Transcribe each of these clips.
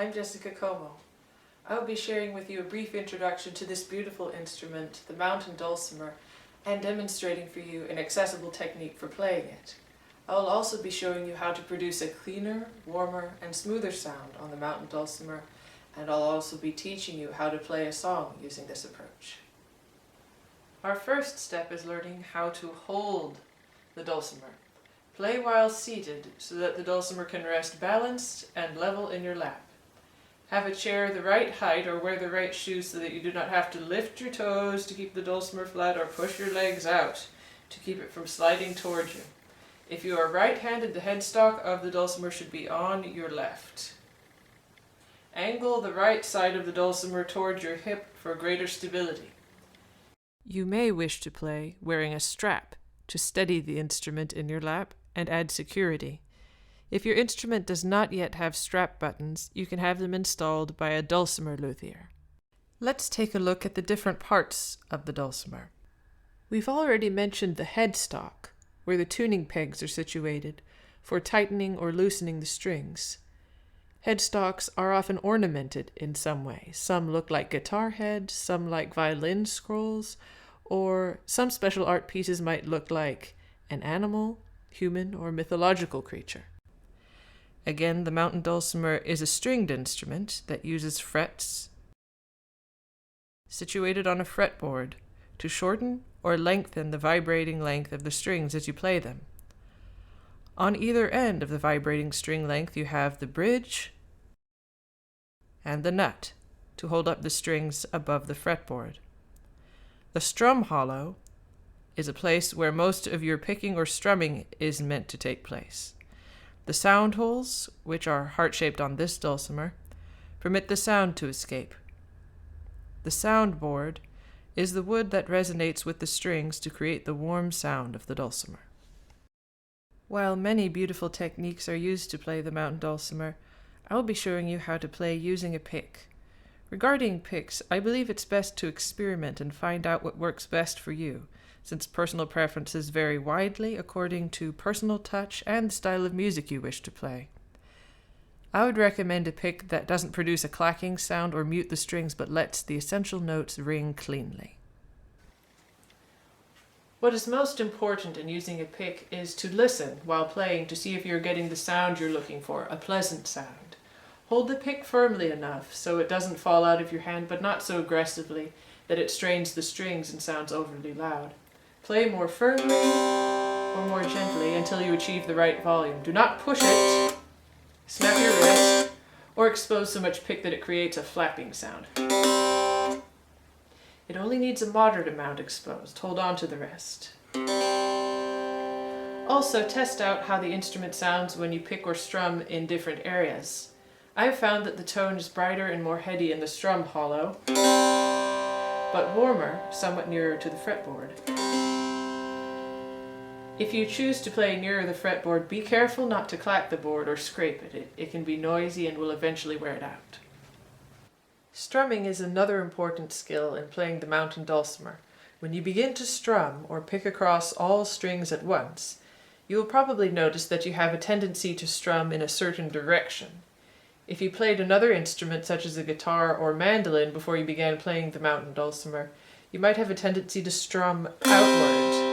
I'm Jessica Comeau. I will be sharing with you a brief introduction to this beautiful instrument, the Mountain Dulcimer, and demonstrating for you an accessible technique for playing it. I will also be showing you how to produce a cleaner, warmer, and smoother sound on the Mountain Dulcimer, and I'll also be teaching you how to play a song using this approach. Our first step is learning how to hold the dulcimer. Play while seated so that the dulcimer can rest balanced and level in your lap. Have a chair the right height or wear the right shoes so that you do not have to lift your toes to keep the dulcimer flat or push your legs out to keep it from sliding towards you. If you are right-handed, the headstock of the dulcimer should be on your left. Angle the right side of the dulcimer towards your hip for greater stability. You may wish to play wearing a strap to steady the instrument in your lap and add security. If your instrument does not yet have strap buttons, you can have them installed by a dulcimer luthier. Let's take a look at the different parts of the dulcimer. We've already mentioned the headstock, where the tuning pegs are situated, for tightening or loosening the strings. Headstocks are often ornamented in some way. Some look like guitar heads, some like violin scrolls, or some special art pieces might look like an animal, human, or mythological creature. Again, the Mountain Dulcimer is a stringed instrument that uses frets situated on a fretboard to shorten or lengthen the vibrating length of the strings as you play them. On either end of the vibrating string length you have the bridge and the nut to hold up the strings above the fretboard. The strum hollow is a place where most of your picking or strumming is meant to take place. The sound holes, which are heart-shaped on this dulcimer, permit the sound to escape. The soundboard is the wood that resonates with the strings to create the warm sound of the dulcimer. While many beautiful techniques are used to play the Mountain Dulcimer, I will be showing you how to play using a pick. Regarding picks, I believe it's best to experiment and find out what works best for you, since personal preferences vary widely according to personal touch and the style of music you wish to play. I would recommend a pick that doesn't produce a clacking sound or mute the strings but lets the essential notes ring cleanly. What is most important in using a pick is to listen while playing to see if you're getting the sound you're looking for, a pleasant sound. Hold the pick firmly enough so it doesn't fall out of your hand, but not so aggressively that it strains the strings and sounds overly loud. Play more firmly or more gently until you achieve the right volume. Do not push it, snap your wrist, or expose so much pick that it creates a flapping sound. It only needs a moderate amount exposed. Hold on to the rest. Also, test out how the instrument sounds when you pick or strum in different areas. I have found that the tone is brighter and more heady in the strum hollow, but warmer, somewhat nearer to the fretboard. If you choose to play nearer the fretboard, be careful not to clack the board or scrape it. It can be noisy and will eventually wear it out. Strumming is another important skill in playing the Mountain Dulcimer. When you begin to strum or pick across all strings at once, you will probably notice that you have a tendency to strum in a certain direction. If you played another instrument such as a guitar or mandolin before you began playing the Mountain Dulcimer, you might have a tendency to strum outward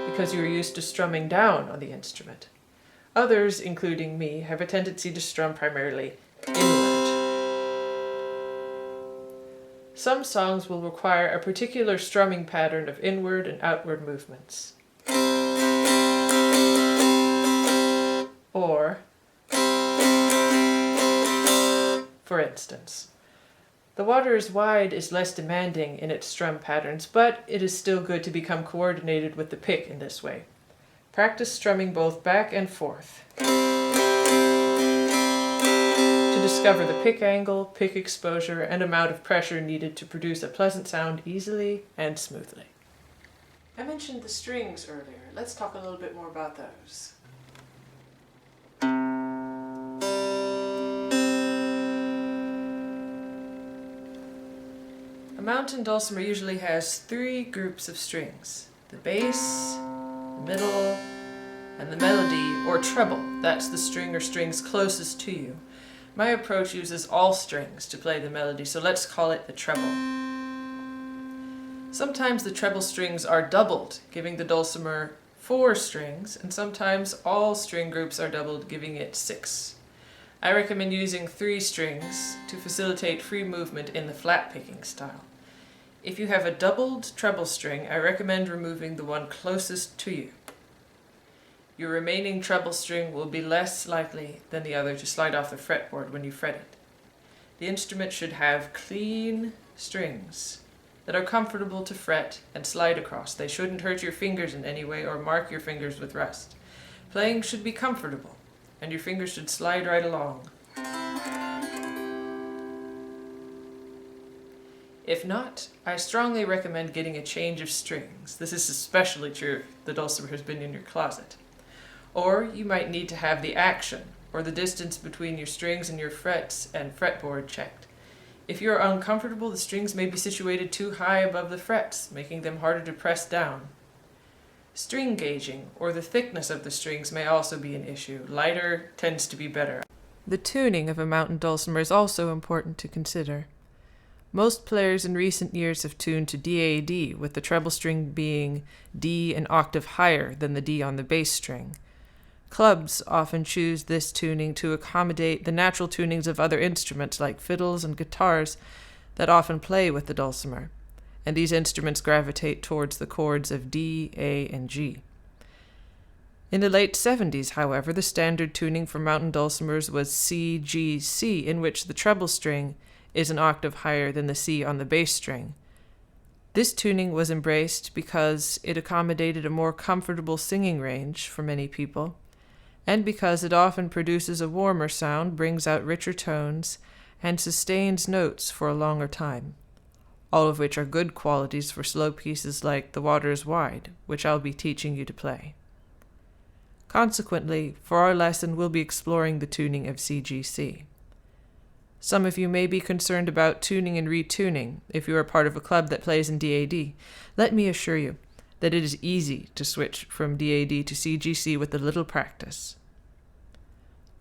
because you are used to strumming down on the instrument. Others, including me, have a tendency to strum primarily inward. Some songs will require a particular strumming pattern of inward and outward movements. Or, for instance, The Water is Wide is less demanding in its strum patterns, but it is still good to become coordinated with the pick in this way. Practice strumming both back and forth to discover the pick angle, pick exposure, and amount of pressure needed to produce a pleasant sound easily and smoothly. I mentioned the strings earlier. Let's talk a little bit more about those. A Mountain Dulcimer usually has 3 groups of strings: the bass, the middle, and the melody or treble. That's the string or strings closest to you. My approach uses all strings to play the melody, so let's call it the treble. Sometimes the treble strings are doubled, giving the dulcimer 4 strings, and sometimes all string groups are doubled, giving it 6. I recommend using 3 strings to facilitate free movement in the flat picking style. If you have a doubled treble string, I recommend removing the one closest to you. Your remaining treble string will be less likely than the other to slide off the fretboard when you fret it. The instrument should have clean strings that are comfortable to fret and slide across. They shouldn't hurt your fingers in any way or mark your fingers with rust. Playing should be comfortable, and your fingers should slide right along. If not, I strongly recommend getting a change of strings. This is especially true if the dulcimer has been in your closet. Or you might need to have the action, or the distance between your strings and your frets and fretboard checked. If you are uncomfortable, the strings may be situated too high above the frets, making them harder to press down. String gauging, or the thickness of the strings, may also be an issue. Lighter tends to be better. The tuning of a mountain dulcimer is also important to consider. Most players in recent years have tuned to DAD, with the treble string being D an octave higher than the D on the bass string. Clubs often choose this tuning to accommodate the natural tunings of other instruments like fiddles and guitars that often play with the dulcimer, and these instruments gravitate towards the chords of D, A, and G. In the late 70s, however, the standard tuning for mountain dulcimers was C, G, C, in which the treble string is an octave higher than the C on the bass string. This tuning was embraced because it accommodated a more comfortable singing range for many people, and because it often produces a warmer sound, brings out richer tones, and sustains notes for a longer time, all of which are good qualities for slow pieces like The Water is Wide, which I'll be teaching you to play. Consequently, for our lesson, we'll be exploring the tuning of CGC. Some of you may be concerned about tuning and retuning if you are part of a club that plays in DAD. Let me assure you that it is easy to switch from DAD to CGC with a little practice.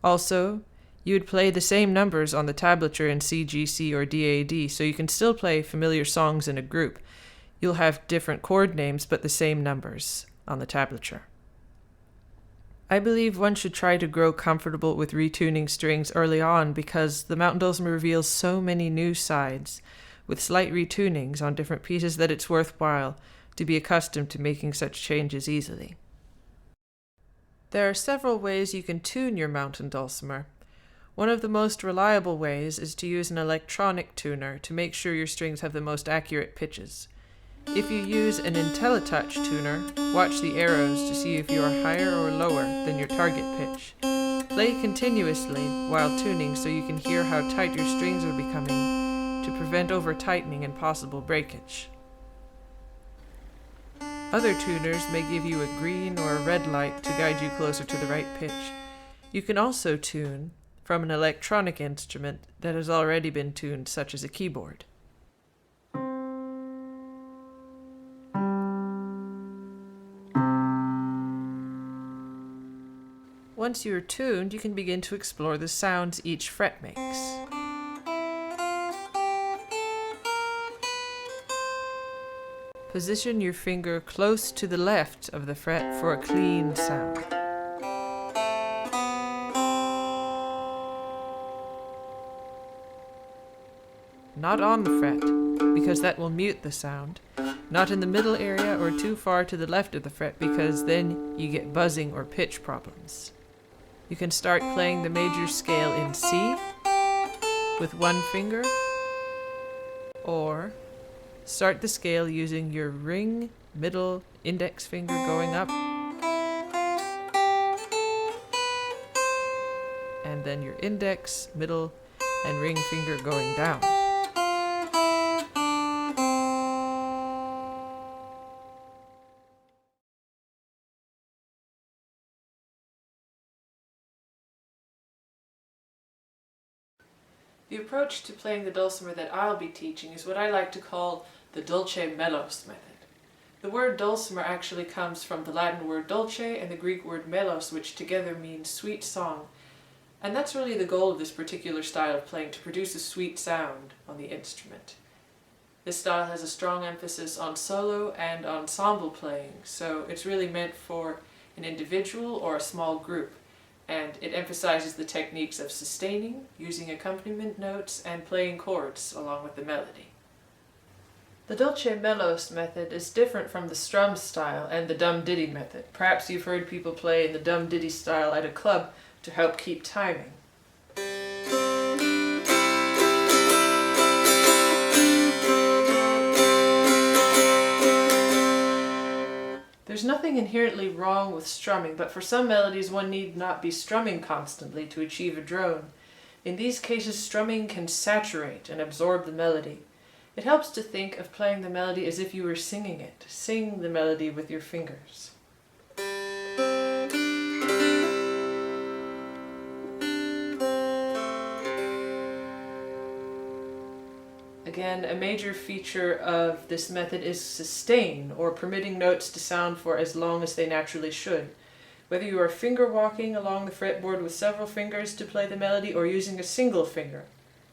Also, you would play the same numbers on the tablature in CGC or DAD, so you can still play familiar songs in a group. You'll have different chord names, but the same numbers on the tablature. I believe one should try to grow comfortable with retuning strings early on because the mountain dulcimer reveals so many new sides with slight retunings on different pieces that it's worthwhile to be accustomed to making such changes easily. There are several ways you can tune your mountain dulcimer. One of the most reliable ways is to use an electronic tuner to make sure your strings have the most accurate pitches. If you use an IntelliTouch tuner, watch the arrows to see if you are higher or lower than your target pitch. Play continuously while tuning so you can hear how tight your strings are becoming to prevent over-tightening and possible breakage. Other tuners may give you a green or a red light to guide you closer to the right pitch. You can also tune from an electronic instrument that has already been tuned, such as a keyboard. Once you are tuned, you can begin to explore the sounds each fret makes. Position your finger close to the left of the fret for a clean sound. Not on the fret, because that will mute the sound. Not in the middle area or too far to the left of the fret, because then you get buzzing or pitch problems. You can start playing the major scale in C with one finger, or start the scale using your ring, middle, index finger going up, and then your index, middle, and ring finger going down. The approach to playing the dulcimer that I'll be teaching is what I like to call the Dulce Melos method. The word dulcimer actually comes from the Latin word dulce and the Greek word melos, which together means sweet song. And that's really the goal of this particular style of playing, to produce a sweet sound on the instrument. This style has a strong emphasis on solo and ensemble playing, so it's really meant for an individual or a small group, and it emphasizes the techniques of sustaining, using accompaniment notes, and playing chords along with the melody. The Dulce Melos method is different from the strum style and the dum ditty method. Perhaps you've heard people play in the dum ditty style at a club to help keep timing. There's nothing inherently wrong with strumming, but for some melodies one need not be strumming constantly to achieve a drone. In these cases, strumming can saturate and absorb the melody. It helps to think of playing the melody as if you were singing it. Sing the melody with your fingers. Again, a major feature of this method is sustain, or permitting notes to sound for as long as they naturally should. Whether you are finger walking along the fretboard with several fingers to play the melody or using a single finger,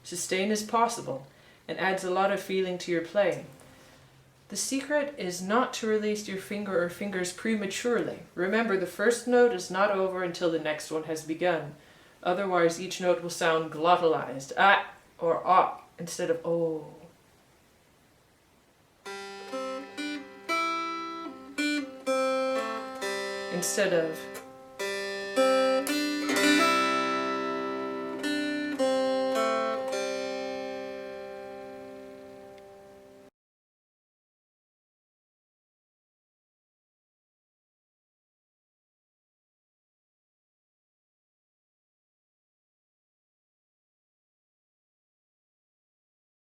sustain is possible and adds a lot of feeling to your playing. The secret is not to release your finger or fingers prematurely. Remember, the first note is not over until the next one has begun. Otherwise, each note will sound glottalized, ah or ah, instead of oh. Instead of